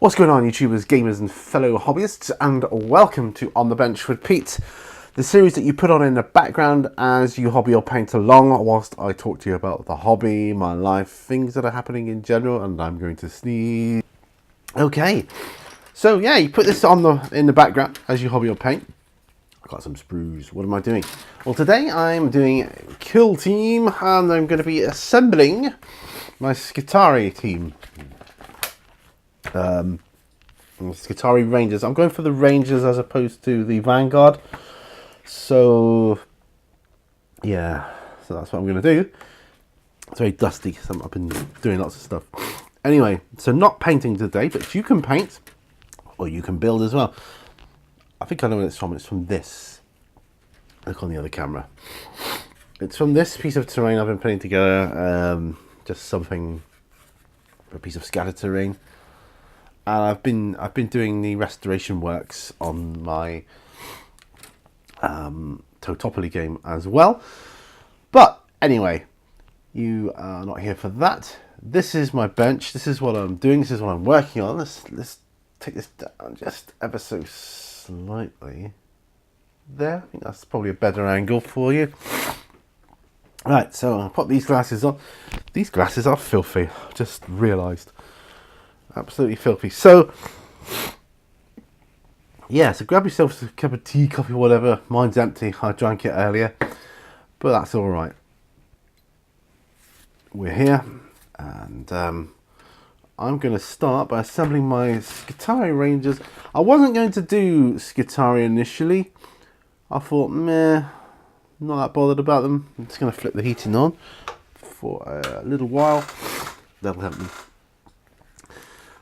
What's going on, YouTubers, gamers and fellow hobbyists, and welcome to On the Bench with Pete, the series that you put on in the background as you hobby or paint along whilst I talk to you about the hobby, my life, things that are happening in general, and I'm going to sneeze. Okay, so yeah, you put this on in the background as you hobby or paint. I've got some sprues. What am I doing? Well, today I'm doing Kill Team, and I'm going to be assembling my Skitarii team. Skitarii Rangers. I'm going for the Rangers as opposed to the Vanguard. So yeah, so that's what I'm going to do. It's very dusty, so I've been doing lots of stuff. Anyway, so not painting today, but you can paint or you can build as well. I think I know what it's from. It's from this. Look on the other camera. It's from this piece of terrain I've been putting together. Just something, a piece of scatter terrain. And I've been doing the restoration works on my Totopoly game as well. But anyway, you are not here for that. This is my bench. This is what I'm doing. This is what I'm working on. Let's take this down just ever so slightly. There. I think that's probably a better angle for you. Right, so I'll put these glasses on. These glasses are filthy. Just realised. Absolutely filthy. So yeah, so grab yourself a cup of tea, coffee, whatever. Mine's empty. I drank it earlier, but that's all right. We're here, and I'm going to start by assembling my Skitarii Rangers. I wasn't going to do Skitarii initially. I thought, meh, not that bothered about them. I'm just going to flip the heating on for a little while. That'll help me.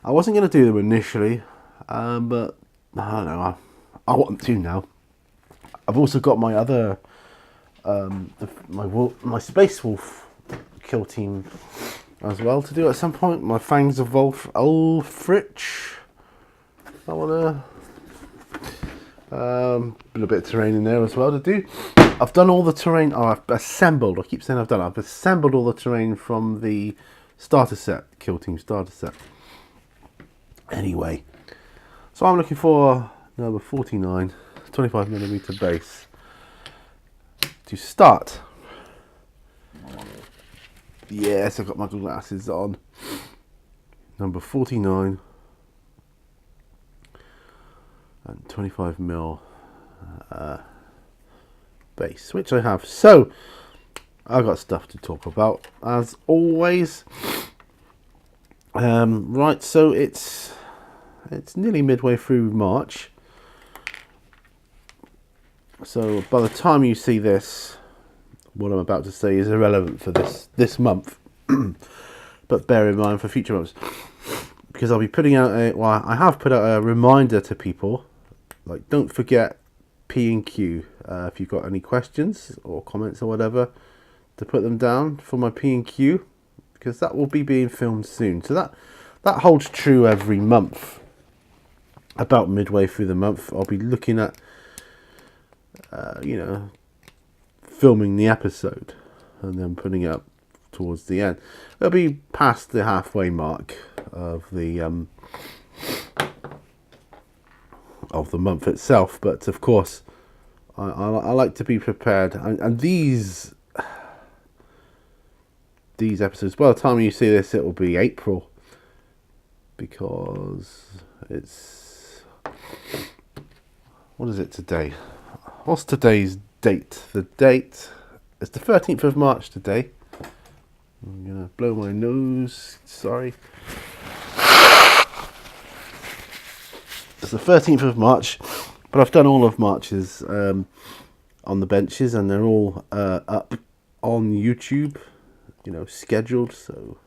I wasn't going to do them initially, but I don't know. I want to now. I've also got my other, my Space Wolf kill team as well to do at some point. My Fangs of Ulfrich. I want to a bit of terrain in there as well to do. I've done all the terrain. Oh, I've assembled. I keep saying I've done. I've assembled all the terrain from the starter set, kill team starter set. Anyway, so I'm looking for number 49, 25mm base to start. Yes, I've got my glasses on. Number 49 and 25mm base, which I have. So I've got stuff to talk about as always. Right, so it's nearly midway through March. So by the time you see this, what I'm about to say is irrelevant for this month. But bear in mind for future months, because I'll be putting out I have put out a reminder to people, like, don't forget P&Q. If you've got any questions or comments or whatever, to put them down for my P&Q. Because that will be being filmed soon. So that holds true every month. About midway through the month, I'll be looking at, filming the episode and then putting it up towards the end. It'll be past the halfway mark of the month itself. But of course, I like to be prepared. And these episodes, by the time you see this, it will be April, because it's, what is it today? What's today's date? The date is the 13th of March today. I'm gonna blow my nose, sorry. It's the 13th of March, but I've done all of March's on the benches, and they're all up on YouTube, scheduled, so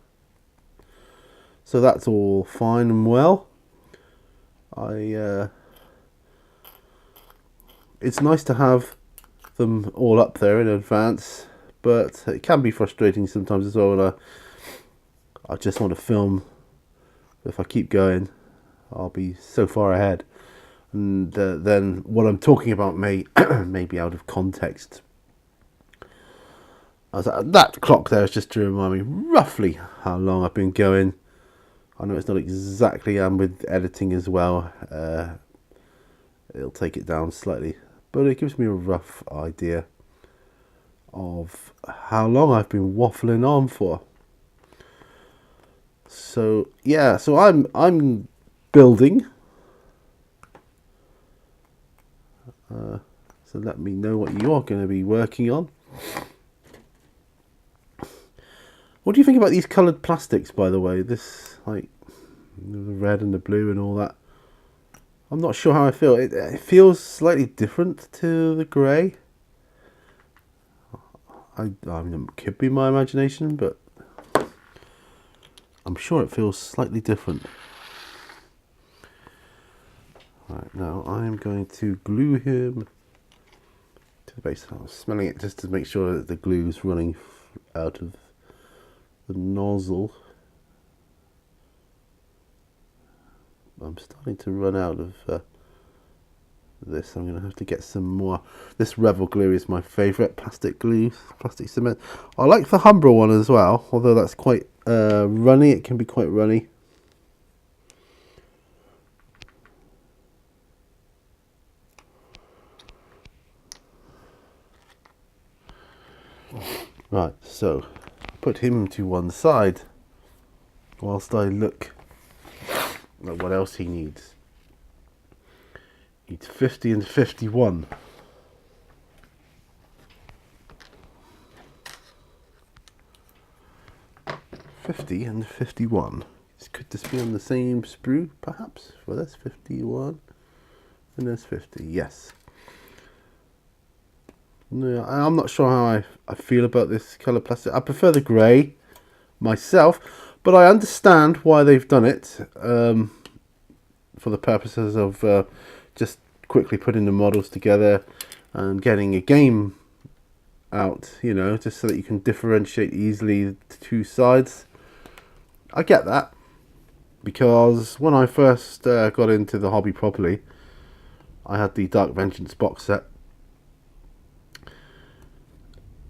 that's all fine and well. It's nice to have them all up there in advance, but it can be frustrating sometimes as well when I just want to film. If I keep going, I'll be so far ahead, and then what I'm talking about may be out of context. That clock there is just to remind me roughly how long I've been going. I know it's not exactly, and with editing as well, it'll take it down slightly, but it gives me a rough idea of how long I've been waffling on for. So yeah, so I'm building. So let me know what you're going to be working on. What do you think about these coloured plastics, by the way? This, like, the red and the blue and all that. I'm not sure how I feel. It feels slightly different to the grey. I mean, it could be my imagination, but I'm sure it feels slightly different. Right, now I am going to glue him to the base. I'm smelling it just to make sure that the glue is running out of the nozzle. I'm starting to run out of this. I'm going to have to get some more. This Revel glue is my favourite plastic glue, plastic cement. I like the Humbrol one as well, although that's quite runny. It can be quite runny. Right, so put him to one side whilst I look at what else he needs. He needs 50 and 51. And 51. Could this be on the same sprue, perhaps? Well, that's 51, and there's 50. Yes. No, I'm not sure how I feel about this colour plastic. I prefer the grey myself, but I understand why they've done it, for the purposes of just quickly putting the models together and getting a game out, you know, just so that you can differentiate easily the two sides. I get that, because when I first got into the hobby properly, I had the Dark Vengeance box set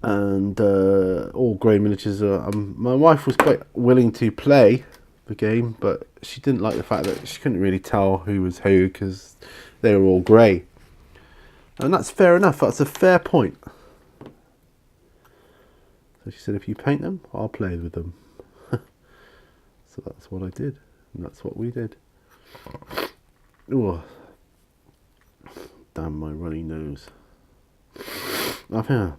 and all grey miniatures. My wife was quite willing to play the game, but she didn't like the fact that she couldn't really tell who was who because they were all grey. And that's fair enough, that's a fair point. So she said, if you paint them, I'll play with them. So that's what I did, and that's what we did. Oh, damn my runny nose. I think I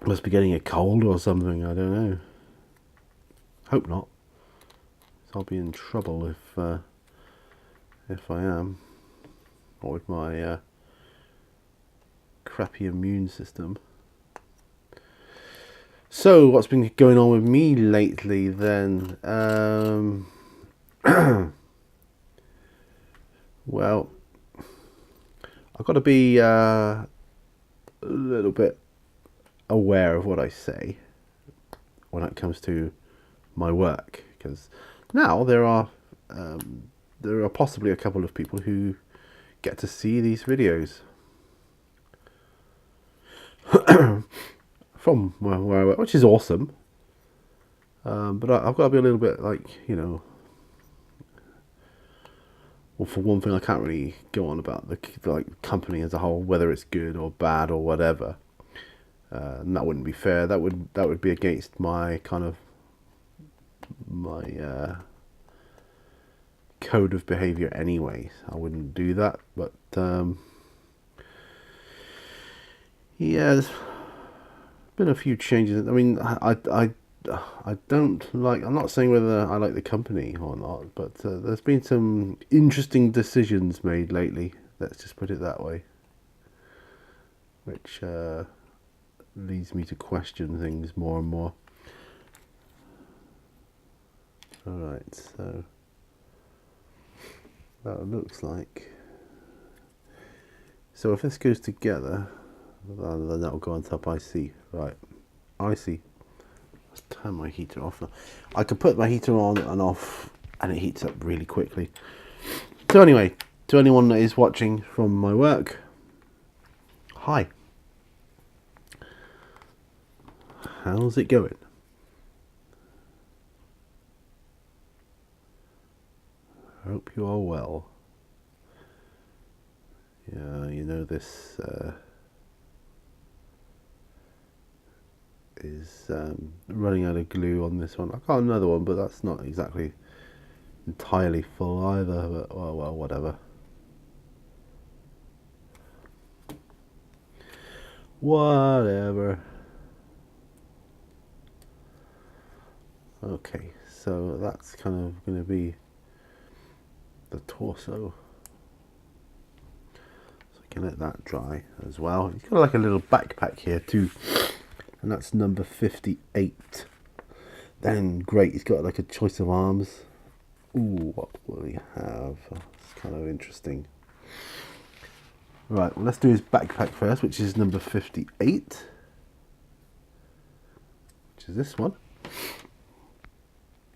must be getting a cold or something, I don't know. Hope not. So I'll be in trouble if I am. Or with my crappy immune system. So, what's been going on with me lately then? Well, I've got to be a little bit aware of what I say when it comes to my work, because now there are possibly a couple of people who get to see these videos from where I work, which is awesome. But I've got to be a little bit, like, you know, well, for one thing, I can't really go on about the company as a whole, whether it's good or bad or whatever. And that wouldn't be fair. That would be against my kind of code of behavior anyway. I wouldn't do that. But yeah, there's been a few changes. I mean, I don't like. I'm not saying whether I like the company or not, but there's been some interesting decisions made lately. Let's just put it that way, which leads me to question things more and more. Alright, so that looks like. So if this goes together, then that'll go on top. I see. Right, I see. Let's turn my heater off. I can put my heater on and off, and it heats up really quickly. So anyway, to anyone that is watching from my work, hi. How's it going? I hope you are well. Yeah, you know this is running out of glue on this one. I got another one, but that's not exactly entirely full either, but well, whatever. Whatever. Okay, so that's kind of going to be the torso. So I can let that dry as well. He's got like a little backpack here too, and that's number 58. Then great, he's got like a choice of arms. Ooh, what will he have? It's kind of interesting. Right, well, let's do his backpack first, which is number 58, which is this one.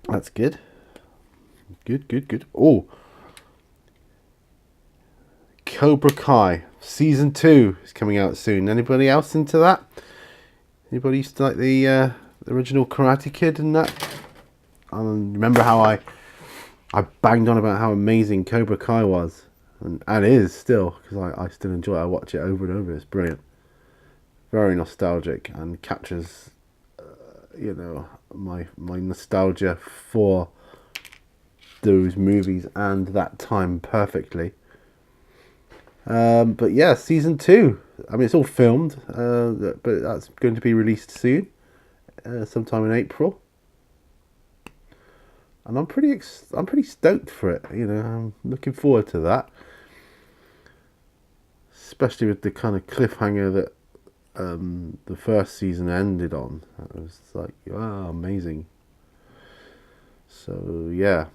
That's good. Good. Oh, Cobra Kai Season 2 is coming out soon. Anybody else into that? Anybody used to like the original Karate Kid and that? Remember how I banged on about how amazing Cobra Kai was. And is still, because I still enjoy it. I watch it over and over. It's brilliant. Very nostalgic and captures, my nostalgia for those movies and that time perfectly. But yeah, Season 2. I mean, it's all filmed, but that's going to be released soon, sometime in April. And I'm pretty stoked for it. I'm looking forward to that. Especially with the kind of cliffhanger that the first season ended on. It was like, wow, amazing. So yeah,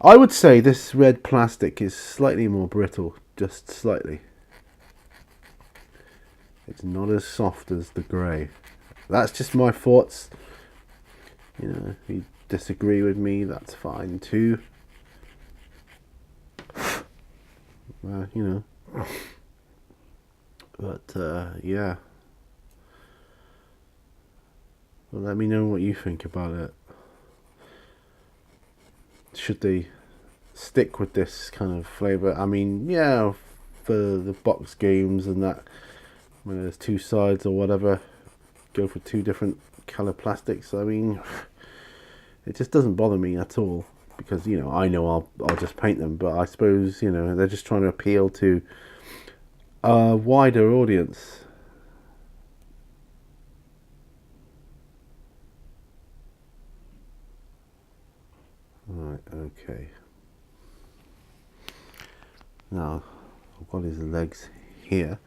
I would say this red plastic is slightly more brittle, just slightly. It's not as soft as the grey. That's just my thoughts. If you disagree with me, that's fine too. But yeah. Well, let me know what you think about it. Should they stick with this kind of flavour? I mean, yeah, for the box games and that, when there's two sides or whatever, go for two different colour plastics. I mean, it just doesn't bother me at all, because I know I'll just paint them. But I suppose they're just trying to appeal to a wider audience. Right, okay. Now I've got his legs here.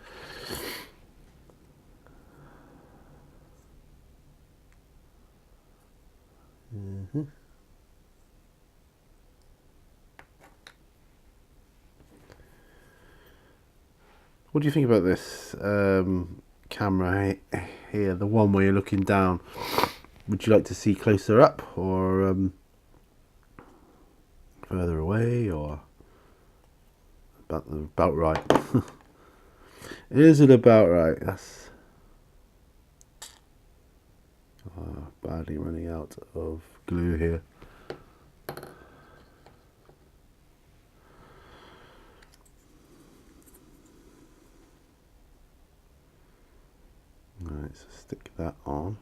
What do you think about this camera here, the one where you're looking down? Would you like to see closer up, or further away, or about right? Is it about right? That's badly running out of glue here. Right, so stick that on.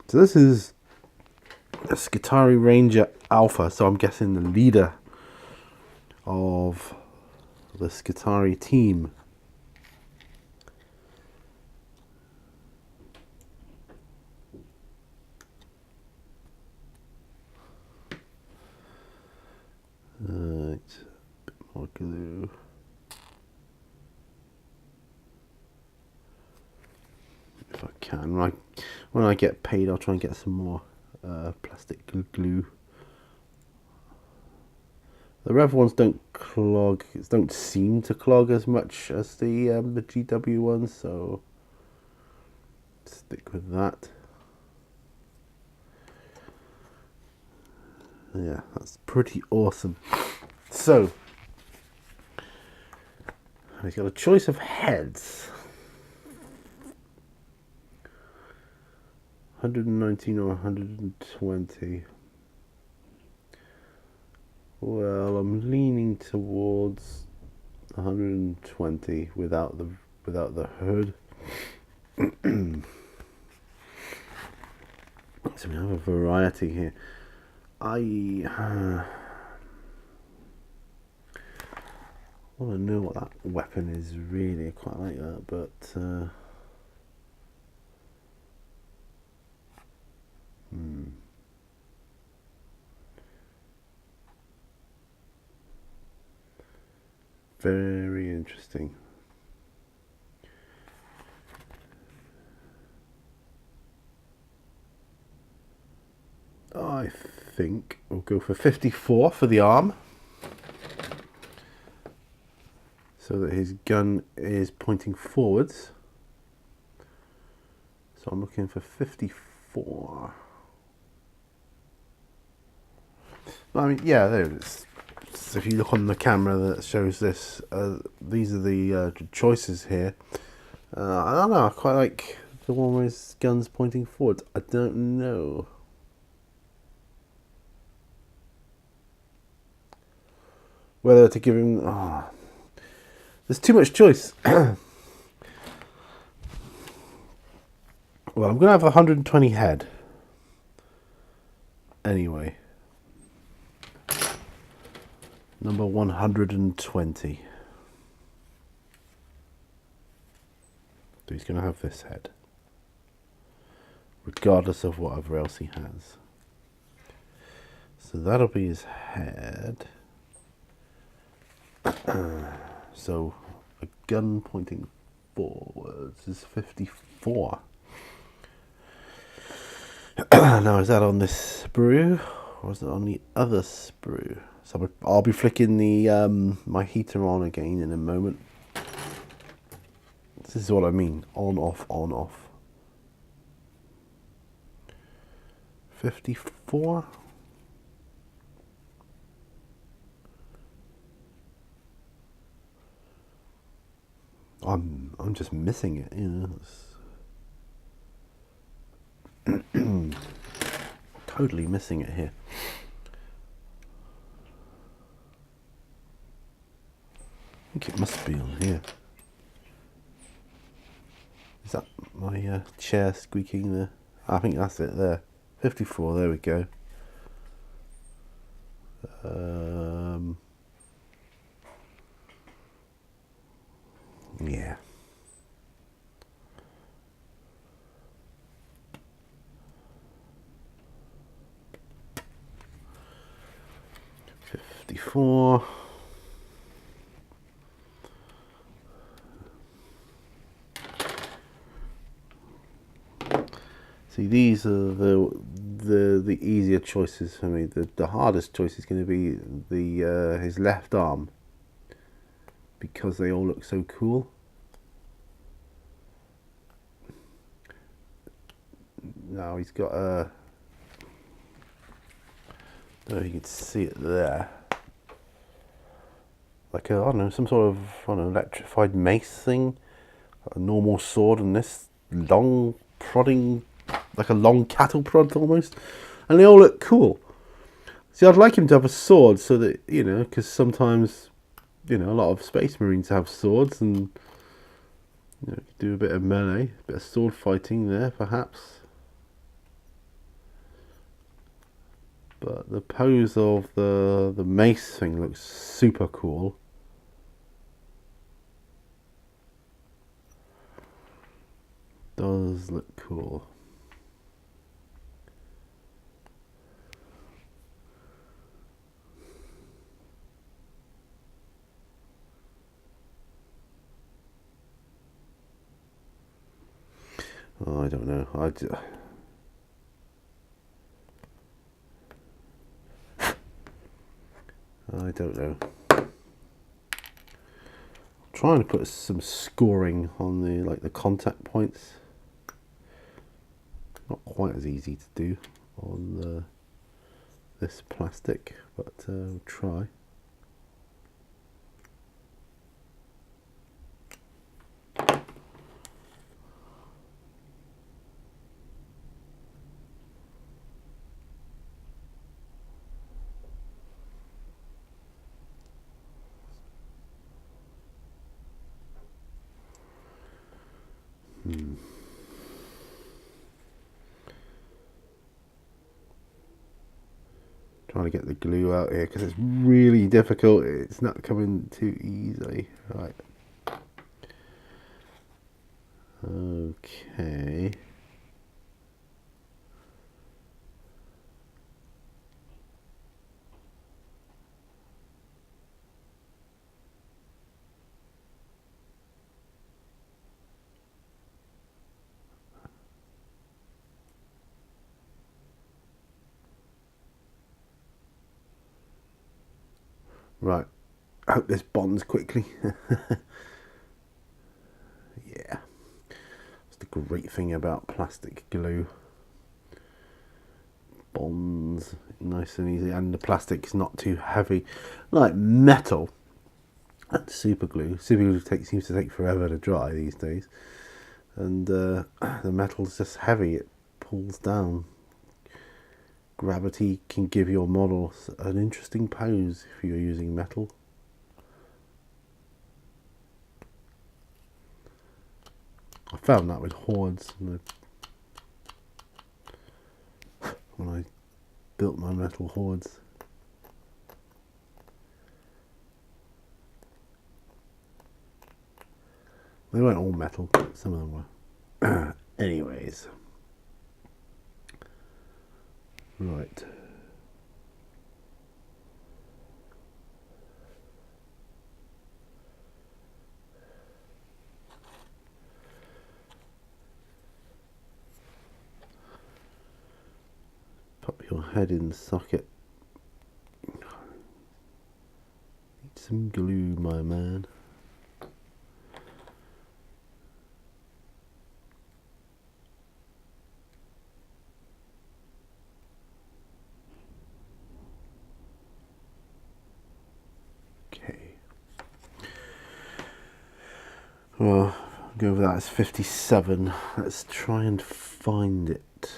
So this is a Skitarii Ranger Alpha, so I'm guessing the leader of the Skitarii team. Right, a bit more glue. If I can, when I get paid, I'll try and get some more plastic glue. The Rev ones don't seem to clog as much as the GW ones, so stick with that. Yeah, that's pretty awesome. So he's got a choice of heads. 119 or 120. Well, I'm leaning towards 120 without the hood. So we have a variety here. I want to know what that weapon is really. I quite like that, but very interesting. I think we'll go for 54 for the arm, so that his gun is pointing forwards. So I'm looking for 54. I mean, yeah, there it is. So if you look on the camera that shows this, these are the choices here. I don't know, I quite like the one where his gun's pointing forwards. I don't know. Whether to give him... Oh, there's too much choice. Well, I'm going to have 120 head. Anyway. Number 120. So he's going to have this head. Regardless of whatever else he has. So that'll be his head. So a gun pointing forwards is 54. Now is that on this sprue or is it on the other sprue? So I'll be flicking the my heater on again in a moment. This is what I mean, on off on off. 54. I'm just missing it, you know. Totally missing it here. I think it must be on here. Is that my chair squeaking there? I think that's it there. 54, there we go. Yeah. $54. See, these are the easier choices for me. The hardest choice is going to be the his left arm, because they all look so cool. Now he's got a, I don't know if you can see it there, like a, I don't know, some sort of, I don't know, electrified mace thing, a normal sword, and this long prodding, like a long cattle prod almost, and they all look cool. See, I'd like him to have a sword so that, you know, because sometimes, you know, a lot of Space Marines have swords, and, you know, do a bit of melee, a bit of sword fighting there perhaps. But the pose of the mace thing looks super cool. Does look cool. Oh, I don't know. I don't know. I'm trying to put some scoring on the, like, the contact points. Not quite as easy to do on this plastic, but we'll try. Trying to get the glue out here because it's really difficult. It's not coming too easily. Right. Okay. Right. I hope this bonds quickly. Yeah. That's the great thing about plastic glue. Bonds nice and easy, and the plastic is not too heavy. Like metal and super glue. Super glue seems to take forever to dry these days. And the metal's just heavy. It pulls down. Gravity can give your model an interesting pose if you're using metal. I found that with hordes when I built my metal hordes. They weren't all metal, but some of them were. Anyways. Right. Pop your head in the socket. Need some glue, my man. Okay. Well, go over that. It's 57. Let's try and find it.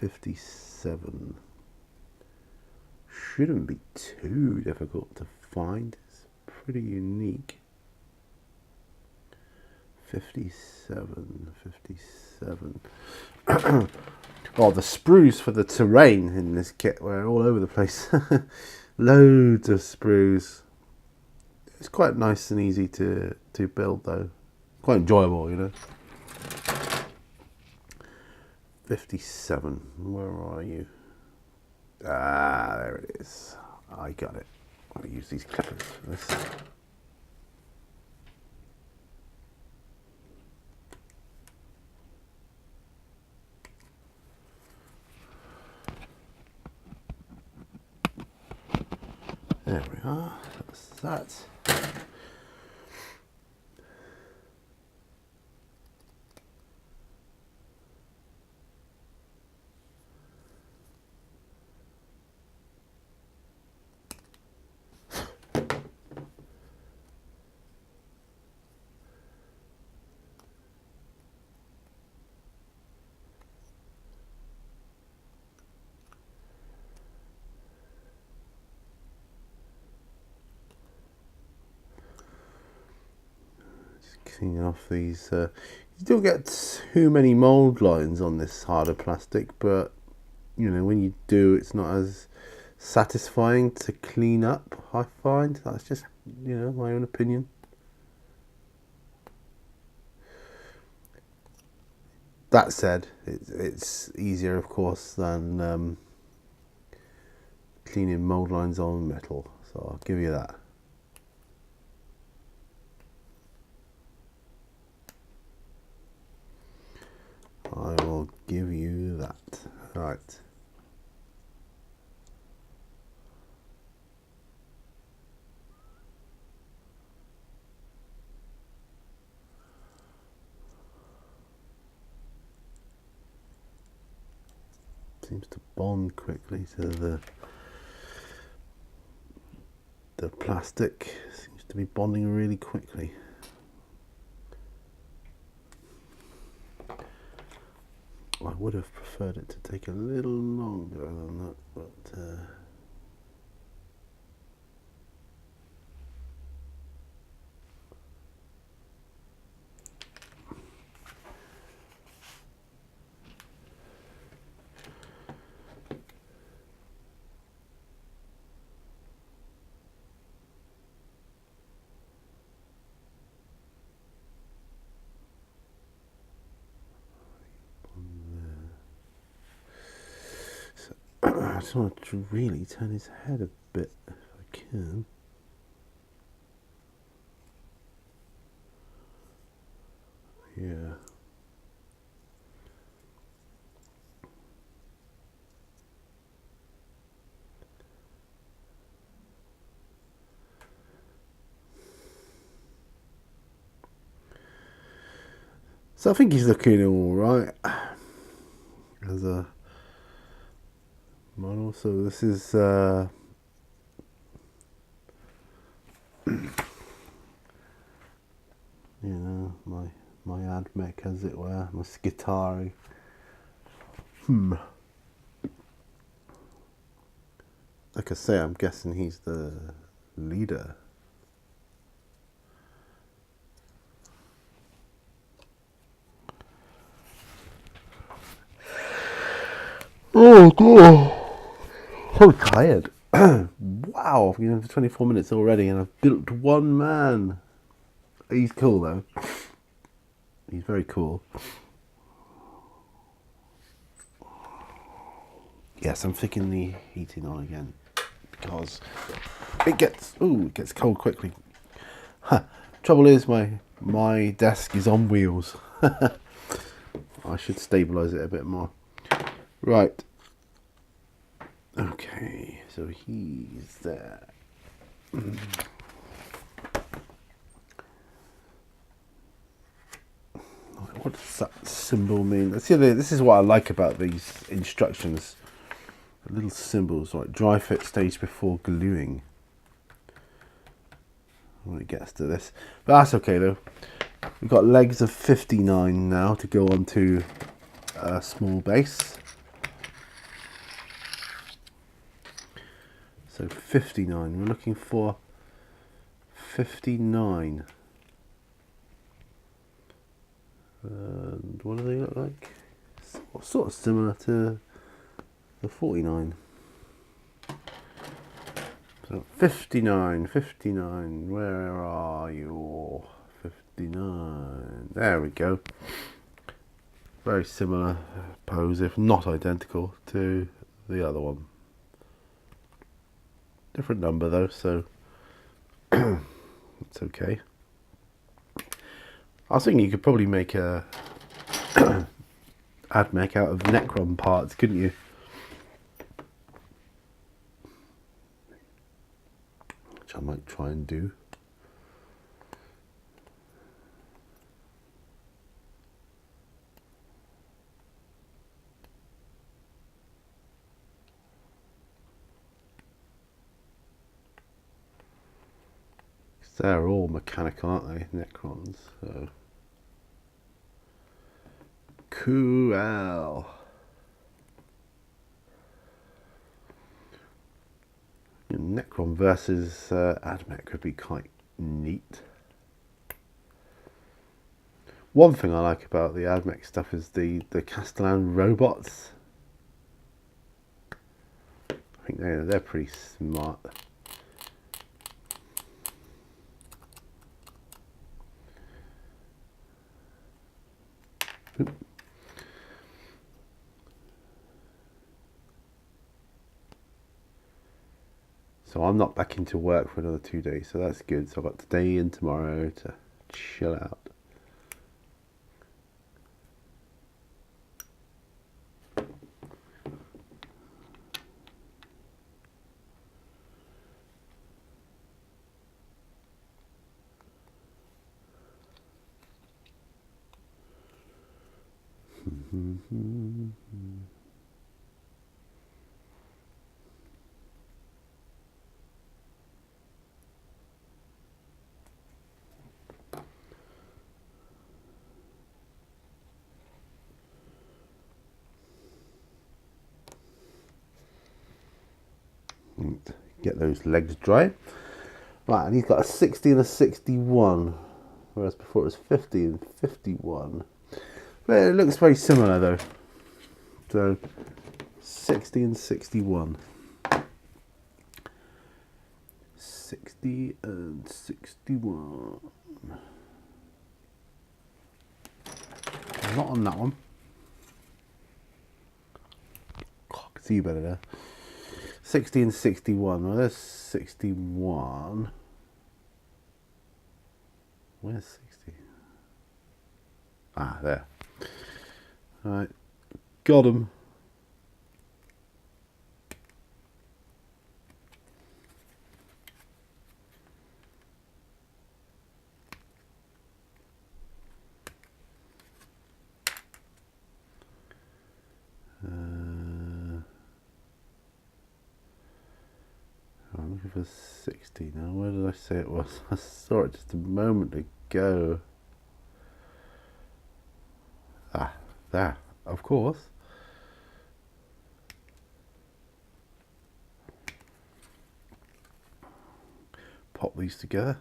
57. Shouldn't be too difficult to find. It's pretty unique. 57. Oh, the sprues for the terrain in this kit were all over the place. Loads of sprues. It's quite nice and easy to build though. Quite enjoyable, you know. 57. Where are you? Ah, there it is. I got it. I'll use these clippers for this. There we are. That's that. Cleaning off these. You don't get too many mold lines on this harder plastic, but you know, when you do, it's not as satisfying to clean up, I find. That's just, you know, my own opinion. That said, it's easier, of course, than cleaning mold lines on metal, so I'll give you that. I will give you that. Right. Seems to bond quickly to the plastic. Seems to be bonding really quickly. I would have preferred it to take a little longer than that, but I just want to really turn his head a bit if I can. Yeah. So I think he's looking all right as a model. So this is you know, my ad mech, as it were, my Skitarii. Like I say, I'm guessing he's the leader. Oh god, so tired. Wow, I've been in for 24 minutes already and I've built one man. He's cool though. He's very cool. Yes, I'm flicking the heating on again because it gets cold quickly. Huh. Trouble is my desk is on wheels. I should stabilize it a bit more. Right. Okay, so he's there. What does that symbol mean? See, this is what I like about these instructions. The little symbols like dry fit stage before gluing. When it gets to this, but that's okay though. We've got legs of 59 now to go onto a small base. So 59. We're looking for 59. And what do they look like? Sort of similar to the 49. So 59, 59, where are you? 59, there we go. Very similar pose, if not identical, to the other one. Different number though, so it's okay. I was thinking you could probably make a AdMech out of Necron parts, couldn't you? Which I might try and do. They're all mechanical, aren't they? Necrons. So cool. Necron versus AdMech could be quite neat. One thing I like about the AdMech stuff is the Castellan robots. I think they're pretty smart. Oop. So I'm not back into work for another 2 days, so that's good. So I've got today and tomorrow to chill out. Get those legs dry. Right, and he's got a 60 and a 61, whereas before it was 50 and 51. But it looks very similar though. So 60 and 61. 60 and 61. Not on that one. God, see better there. 60 and 61. Well, there's 61. Where's 60? Ah, there. Alright. Got him. I'm looking for 60 now. Where did I say it was? I saw it just a moment ago. Ah, there, of course. Pop these together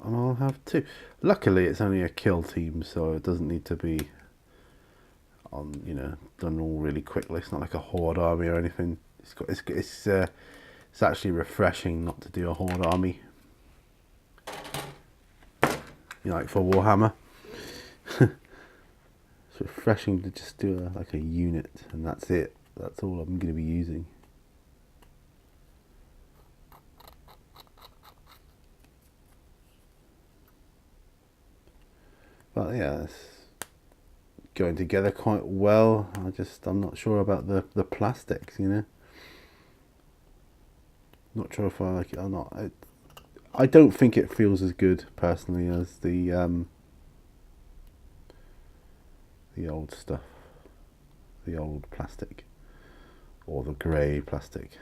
and I'll have two. Luckily it's only a kill team, so it doesn't need to be on, you know, done all really quickly. It's not like a horde army or anything. It's actually refreshing not to do a horde army, you know, like for Warhammer. It's refreshing to just do like a unit, and that's it. That's all I'm going to be using. But yeah, it's going together quite well. I'm not sure about the plastics, you know. Not sure if I like it or not. I don't think it feels as good personally as the old stuff, the old plastic, or the grey plastic.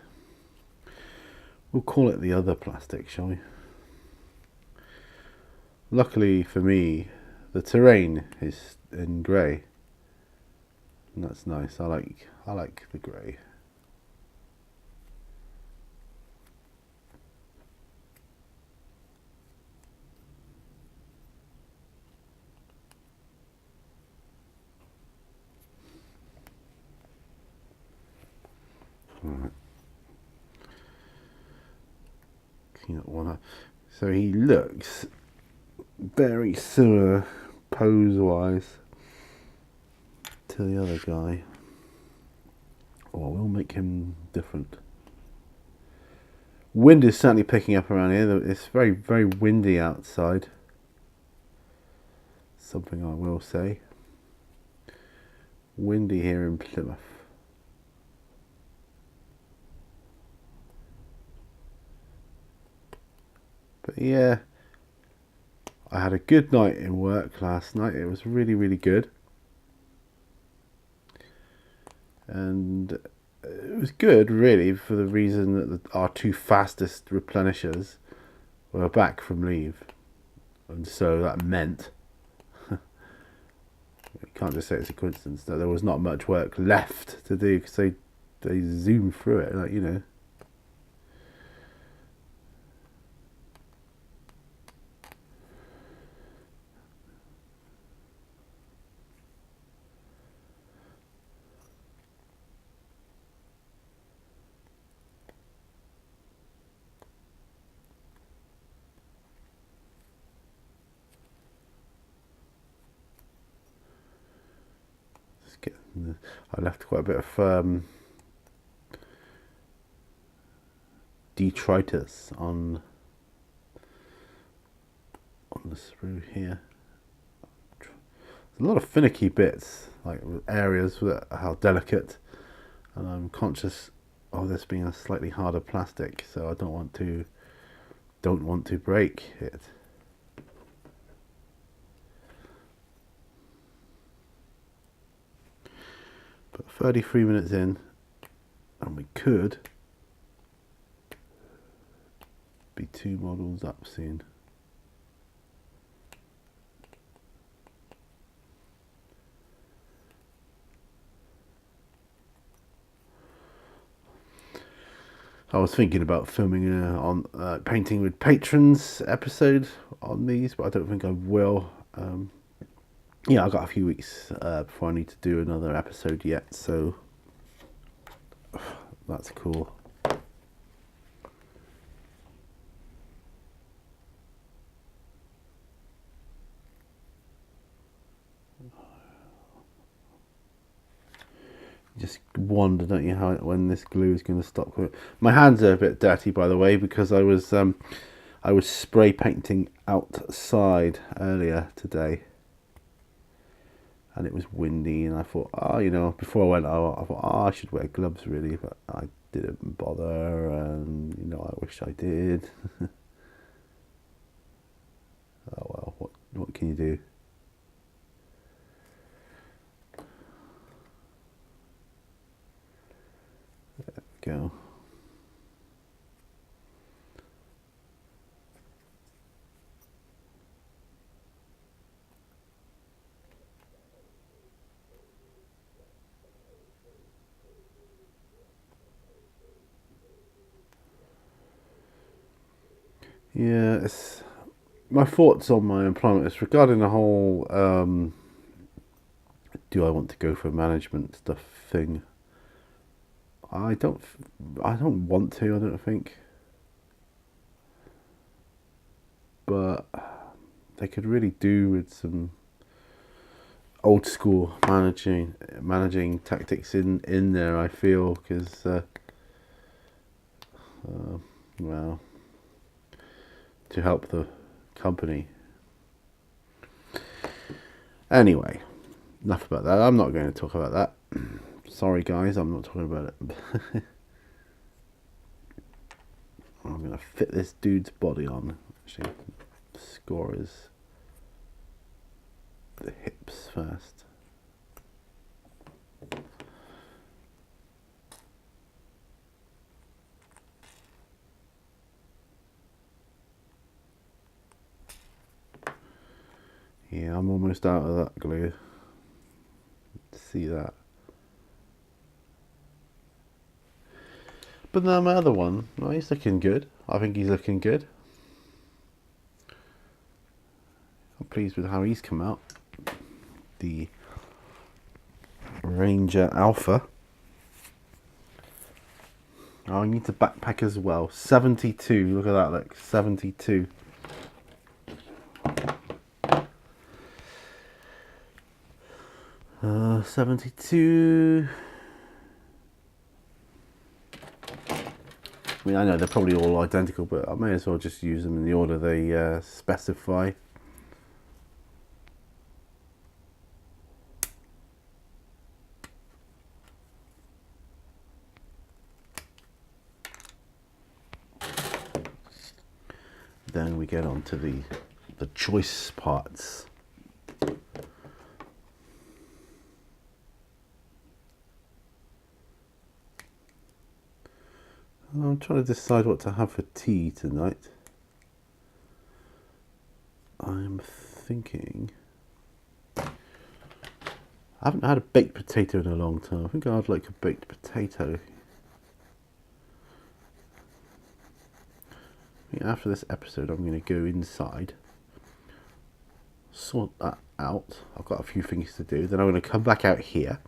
We'll call it the other plastic, shall we? Luckily for me, the terrain is in grey, and that's nice. I like the grey. Alright. Clean up one up. So he looks very similar pose wise to the other guy, or we'll make him different. Wind is certainly picking up around here. It's very, very windy outside. Something I will say. Windy here in Plymouth. But yeah, I had a good night in work last night. It was really, really good. And it was good, really, for the reason that our two fastest replenishers were back from leave. And so that meant, you can't just say it's a coincidence, that there was not much work left to do, because they zoomed through it, like, you know. I left quite a bit of detritus on the sprue here. There's a lot of finicky bits, like areas that are how delicate, and I'm conscious of this being a slightly harder plastic, so I don't want to break it. But 33 minutes in, and we could be 2 models up soon. I was thinking about filming on painting with patrons episode on these, but I don't think I will. Yeah, I've got a few weeks before I need to do another episode yet, so that's cool. just wonder, don't you, when this glue is going to stop. My hands are a bit dirty, by the way, because I was spray painting outside earlier today, and it was windy, and I thought, before I went out, I thought, I should wear gloves really, but I didn't bother, and I wish I did. Oh well, what can you do? There we go. Yeah, it's my thoughts on my employment is regarding the whole do I want to go for management stuff thing. I don't want to, I don't think, but they could really do with some old school managing tactics in there, I feel, because well, to help the company. Anyway, enough about that. I'm not going to talk about that. Sorry guys, I'm not talking about it. I'm going to fit this dude's body on. Actually, score is the hips first. Yeah, I'm almost out of that glue. See that? But now my other one, well, he's looking good. I think he's looking good. I'm pleased with how he's come out. The Ranger Alpha. Oh, I need to backpack as well. 72. Look at that, look. 72. Uh, 72. I mean, I know they're probably all identical, but I may as well just use them in the order they specify. Then we get on to the choice parts. I'm trying to decide what to have for tea tonight. I'm thinking, I haven't had a baked potato in a long time. I think I'd like a baked potato. I think after this episode I'm going to go inside, sort that out. I've got a few things to do. Then I'm going to come back out here.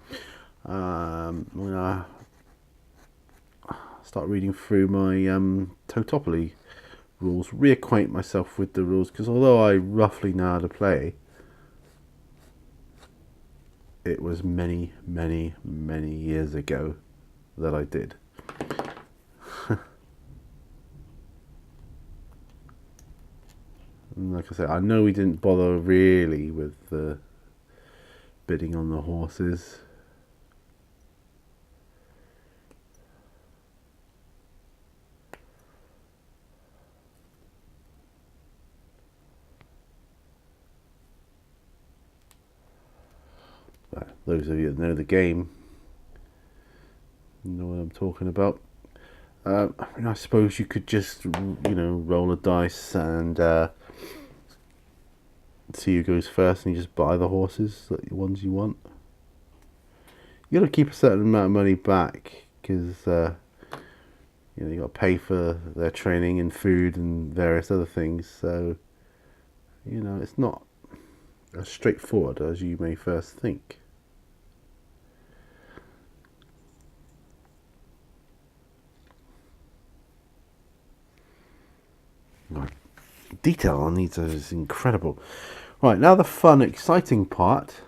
I'm going to start reading through my Totopoly rules, reacquaint myself with the rules, because although I roughly know how to play, it was many years ago that I did. And like I said, I know we didn't bother really with the bidding on the horses. Those of you that know the game know what I'm talking about. I mean, I suppose you could just, roll a dice and see who goes first, and you just buy the horses, the ones you want. You got to keep a certain amount of money back, because you got to pay for their training and food and various other things. So it's not as straightforward as you may first think. Detail on these is incredible. Right, now the fun, exciting part,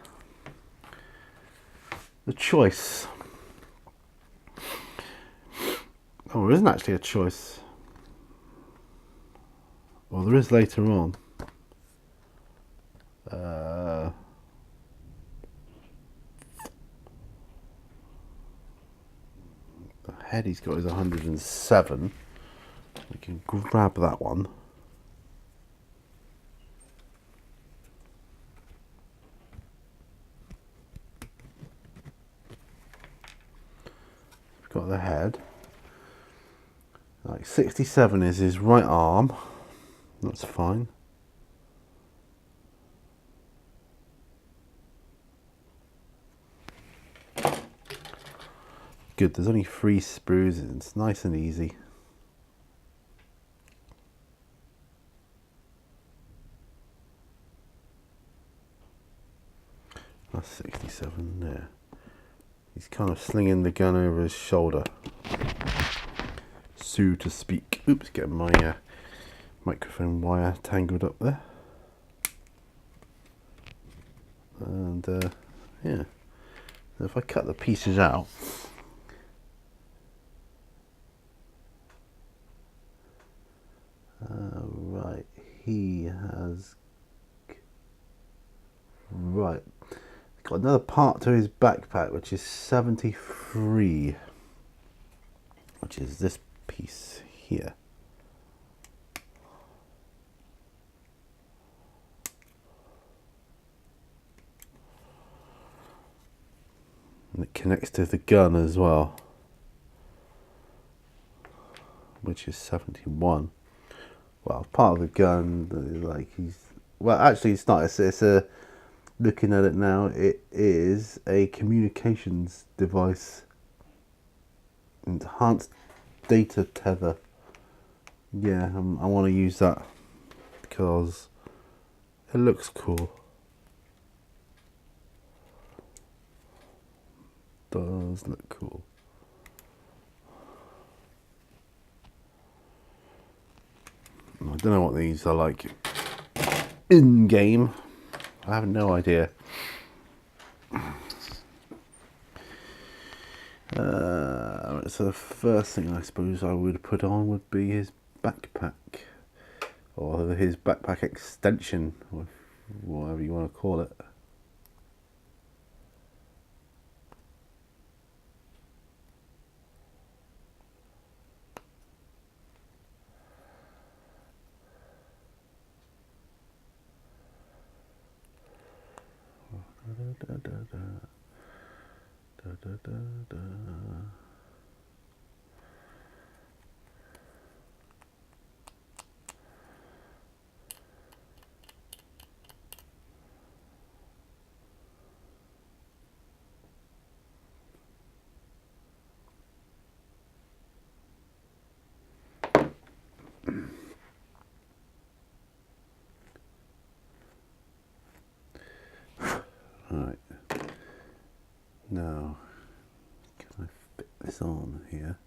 the choice. Oh, there isn't actually a choice. Well, there is later on. The head he's got is 107. We can grab that one. We've got the head. Like 67 is his right arm. That's fine. Good, there's only 3 sprues and it's nice and easy. That's 67 there. He's kind of slinging the gun over his shoulder, so to speak. Oops, getting my microphone wire tangled up there. And yeah, so if I cut the pieces out, right, he has got another part to his backpack, which is 73, which is this piece here. And it connects to the gun as well, which is 71. Well, part of the gun, like well, actually it's not, it's a, looking at it now, it is a communications device. Enhanced data tether. Yeah, I want to use that because it looks cool. Does look cool. I don't know what these are like in game. I have no idea. So the first thing I suppose I would put on would be his backpack, or his backpack extension, or whatever you want to call it. Right, now can I fit this on here?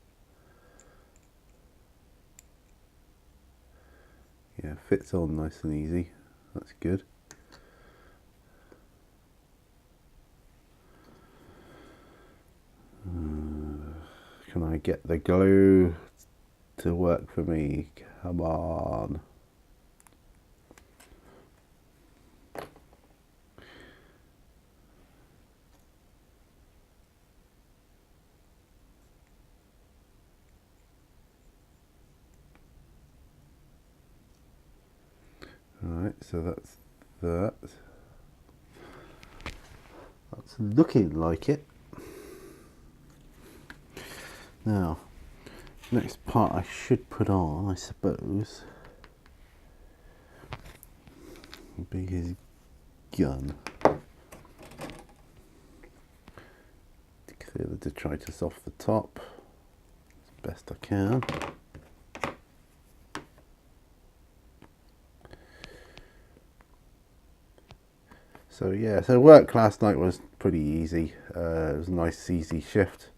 Yeah, fits on nice and easy. That's good. Can I get the glue to work for me? Come on. Alright, so that's that. That's looking like it. Now, next part I should put on, I suppose, would be his gun. To clear the detritus off the top as best I can. So yeah, so work last night was pretty easy. It was a nice easy shift.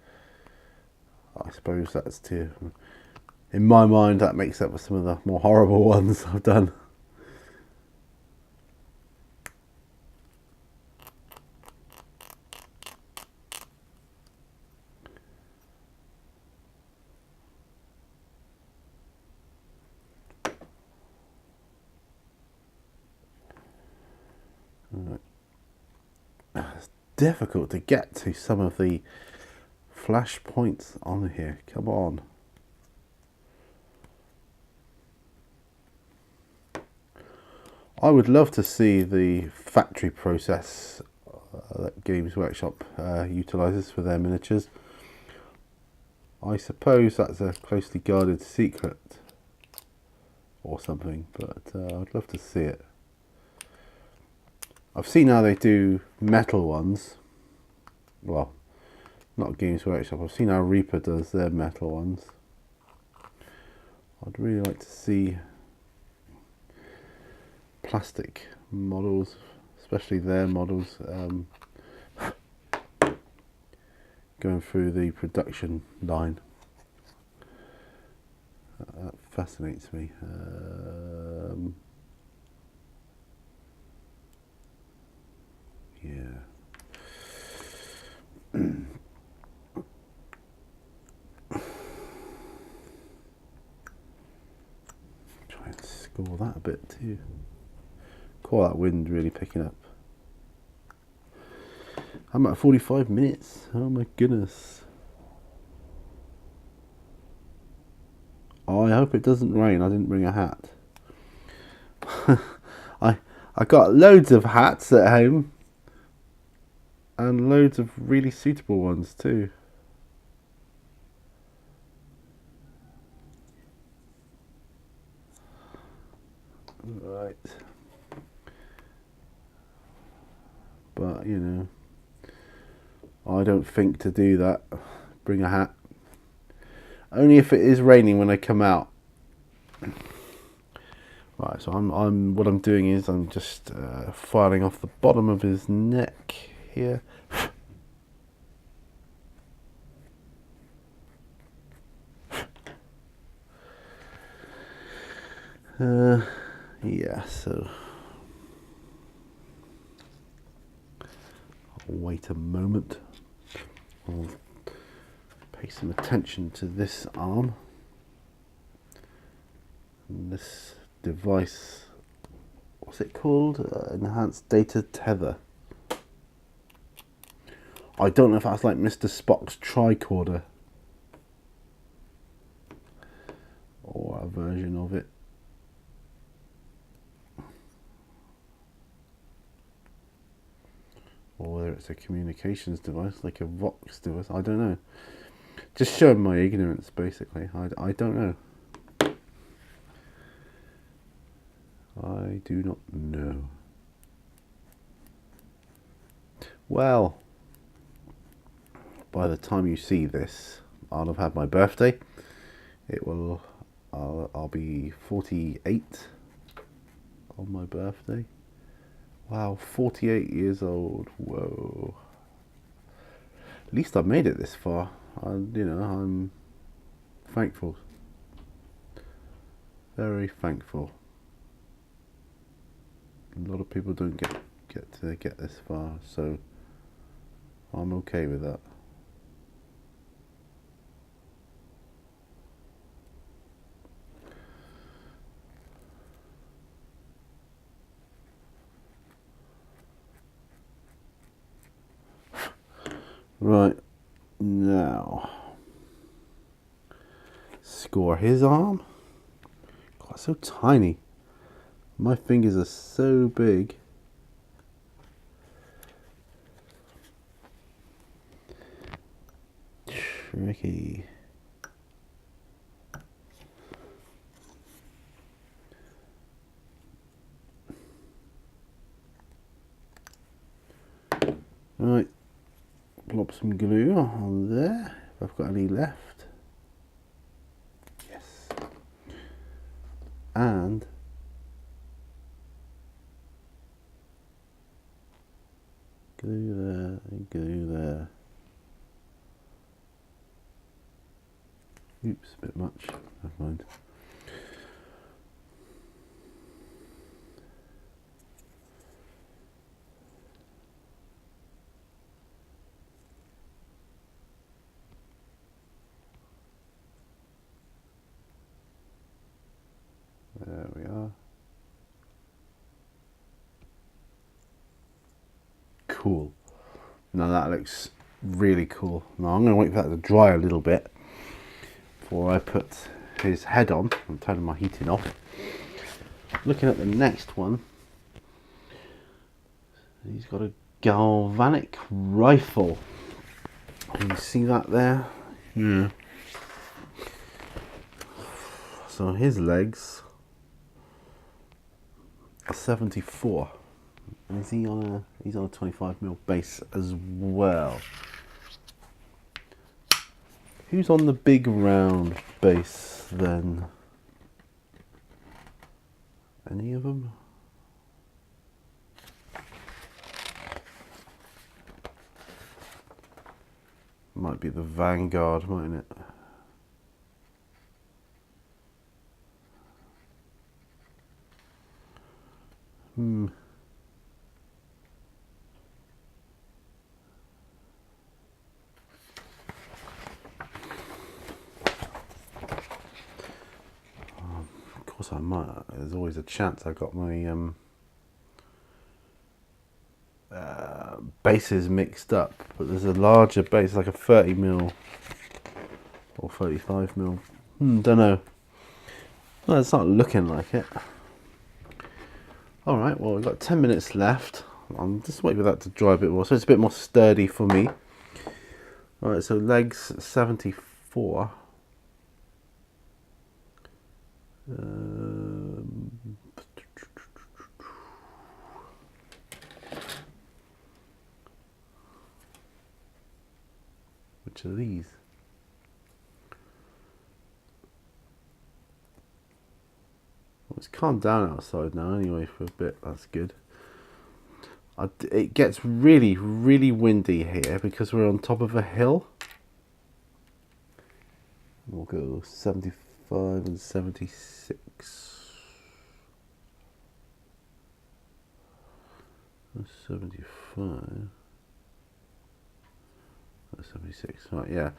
I suppose that's in my mind, that makes up for some of the more horrible ones I've done. It's difficult to get to some of the flash points on here. Come on. I would love to see the factory process that Games Workshop utilises for their miniatures. I suppose that's a closely guarded secret or something, but I'd love to see it. I've seen how they do metal ones. Well, not Games Workshop. I've seen how Reaper does their metal ones. I'd really like to see plastic models, especially their models, going through the production line. That fascinates me. Yeah. Try and score that a bit too. Call that wind really picking up. I'm at 45 minutes. Oh my goodness. Oh, I hope it doesn't rain. I didn't bring a hat. I got loads of hats at home. And loads of really suitable ones too. Right. But, you know, I don't think to do that. Bring a hat. Only if it is raining when I come out. Right, so what I'm doing is I'm just filing off the bottom of his neck here. Yeah, so I'll wait a moment. I'll pay some attention to this arm and this device. What's it called? Enhanced data tether. I don't know if that's like Mr. Spock's tricorder or a version of it. Or whether it's a communications device, like a Vox device, I don't know. Just showing my ignorance, basically. I don't know. I do not know. Well, by the time you see this, I'll have had my birthday. It will. I'll be 48 on my birthday. Wow, 48 years old. Whoa. At least I made it this far. You know, I'm thankful. Very thankful. A lot of people don't get this far, so I'm okay with that. Right, now score his arm. God, it's so tiny. My fingers are so big. Tricky. Right, plop some glue on there, if I've got any left. Yes. And glue there and glue there. Oops, a bit much. Never mind. There we are. Cool. Now that looks really cool. Now I'm going to wait for that to dry a little bit before I put his head on. I'm turning my heating off. Looking at the next one, he's got a galvanic rifle. Can you see that there? Yeah. So his legs are 74. And is he on a? He's on a 25mm base as well. Who's on the big round base then? Any of them? Might be the Vanguard, mightn't it? Of course I might. There's always a chance I got my bases mixed up, but there's a larger base, like a 30mm or 35mm. Don't know. Well, it's not looking like it. Alright, well, we've got 10 minutes left. I'm just waiting for that to dry a bit more, so it's a bit more sturdy for me. Alright, so legs 74. Which are these? Well, it's calmed down outside now anyway for a bit, that's good. It gets really, really windy here because we're on top of a hill. We'll go 75 and 76. 75. 76. Right, yeah.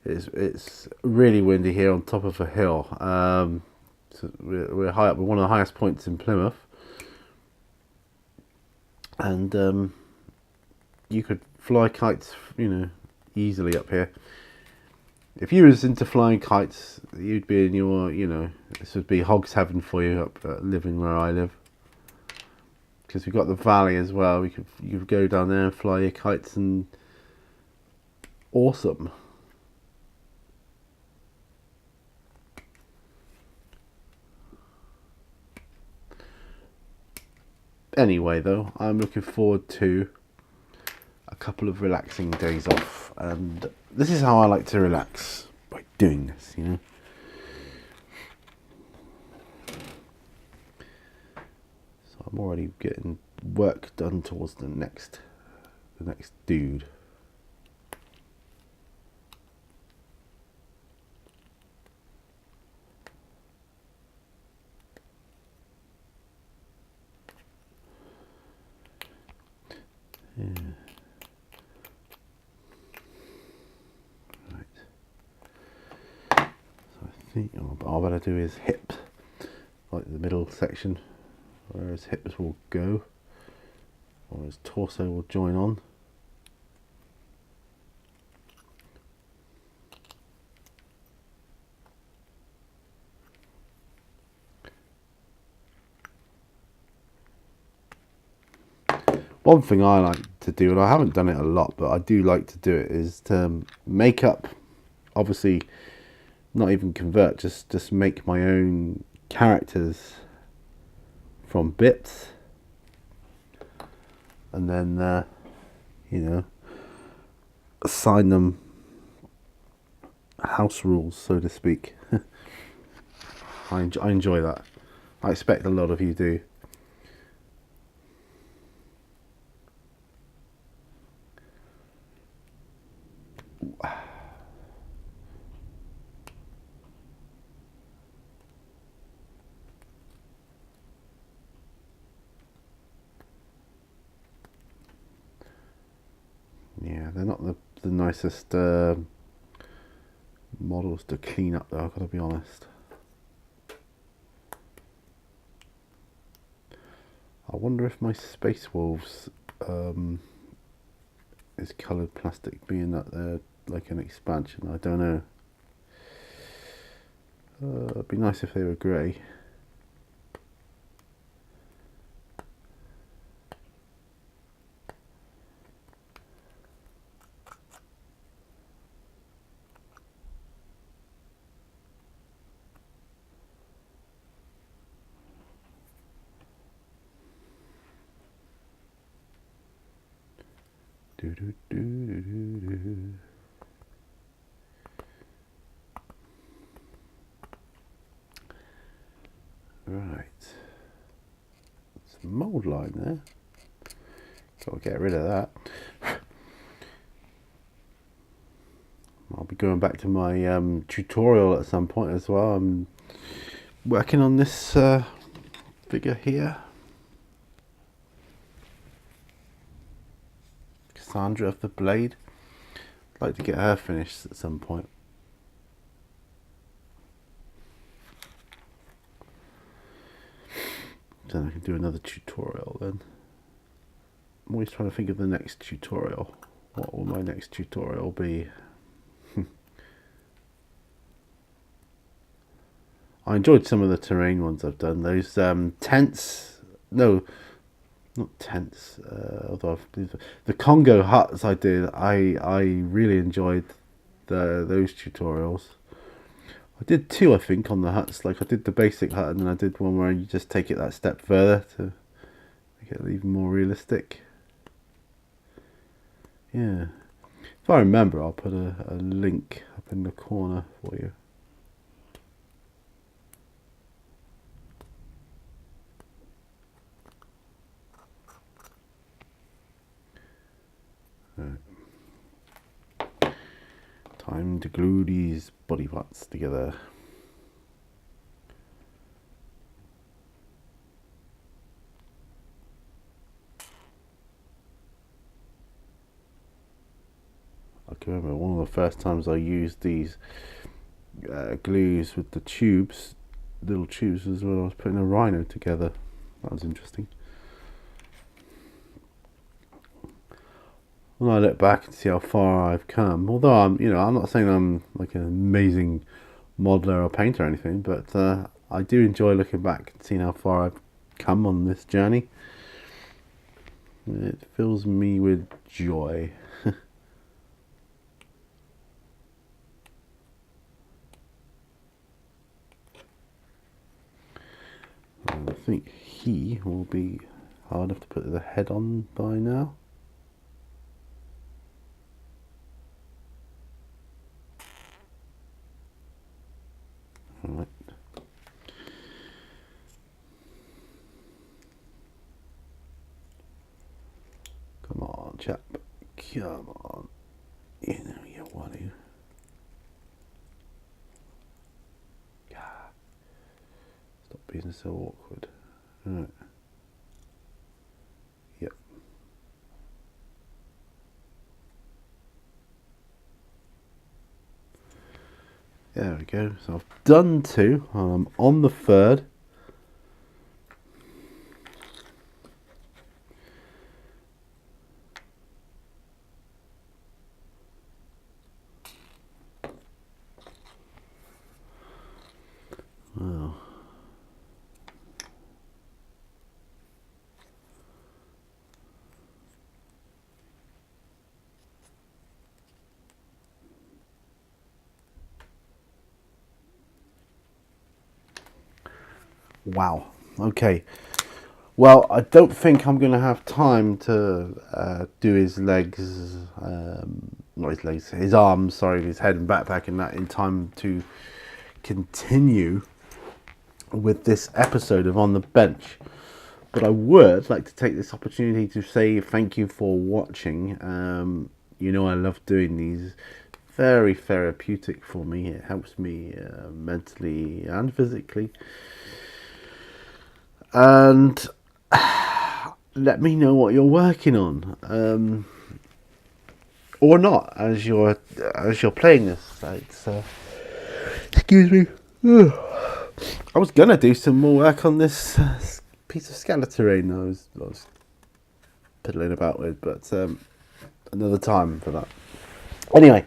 It's really windy here on top of a hill. So we're high up. We're one of the highest points in Plymouth, and you could fly kites, you know, easily up here. If you was into flying kites, you'd be in your, you know, this would be hog's heaven for you up living where I live. Because we've got the valley as well. You could go down there and fly your kites, and awesome. Anyway, though, I'm looking forward to a couple of relaxing days off, and this is how I like to relax, by doing this, you know. So I'm already getting work done towards the next dude. Yeah. Right. So I think what I better do is hips, like the middle section, where his hips will go, or his torso will join on. One thing I like to do, and I haven't done it a lot, but I do like to do it, is to make up, obviously not even convert, just make my own characters from bits, and then you know, assign them house rules, so to speak. I enjoy that. I expect a lot of you do. Yeah, they're not the nicest models to clean up, though, I've got to be honest. I wonder if my Space Wolves this coloured plastic being that they're like an expansion. I don't know. It'd be nice if they were grey. Do, do, do, do, do, do. Right, some mould line there. Got to get rid of that. I'll be going back to my tutorial at some point as well. I'm working on this figure here. Cassandra of the Blade. I'd like to get her finished at some point. Then I can do another tutorial then. I'm always trying to think of the next tutorial. What will my next tutorial be? I enjoyed some of the terrain ones I've done. Those tents, no, not tents. Although the Congo huts I did, I really enjoyed those tutorials. I did two, I think, on the huts. Like I did the basic hut, and then I did one where you just take it that step further to make it even more realistic. Yeah, if I remember, I'll put a link up in the corner for you. Time to glue these body parts together. I can remember one of the first times I used these glues with the tubes, little tubes, was when I was putting a rhino together. That was interesting. When I look back and see how far I've come, although I'm not saying I'm like an amazing modeler or painter or anything, but I do enjoy looking back and seeing how far I've come on this journey. It fills me with joy. I think he will be hard enough to put the head on by now. Alright. Come on, chap. Come on. You know you want to. Stop being so awkward. Alright. Yep. There we go. So I've done two. I'm on the third. Wow. Wow. Okay. Well, I don't think I'm going to have time to do his legs, not his legs, his arms, sorry, his head and backpack and that in time to continue with this episode of On the Bench. But I would like to take this opportunity to say thank you for watching. You know I love doing these. Very therapeutic for me. It helps me mentally and physically. And let me know what you're working on, or not, as you're playing this. It's, excuse me. I was gonna do some more work on this piece of Skitarii I was piddling about with, but another time for that. Anyway,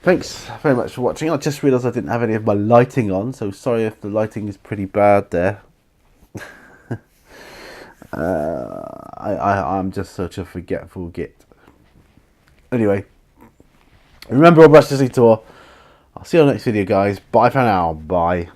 thanks very much for watching. I just realised I didn't have any of my lighting on, so sorry if the lighting is pretty bad there. I'm just such a forgetful git. Anyway, remember, on Brush Disney Tour. I'll see you on the next video, guys. Bye for now. Bye.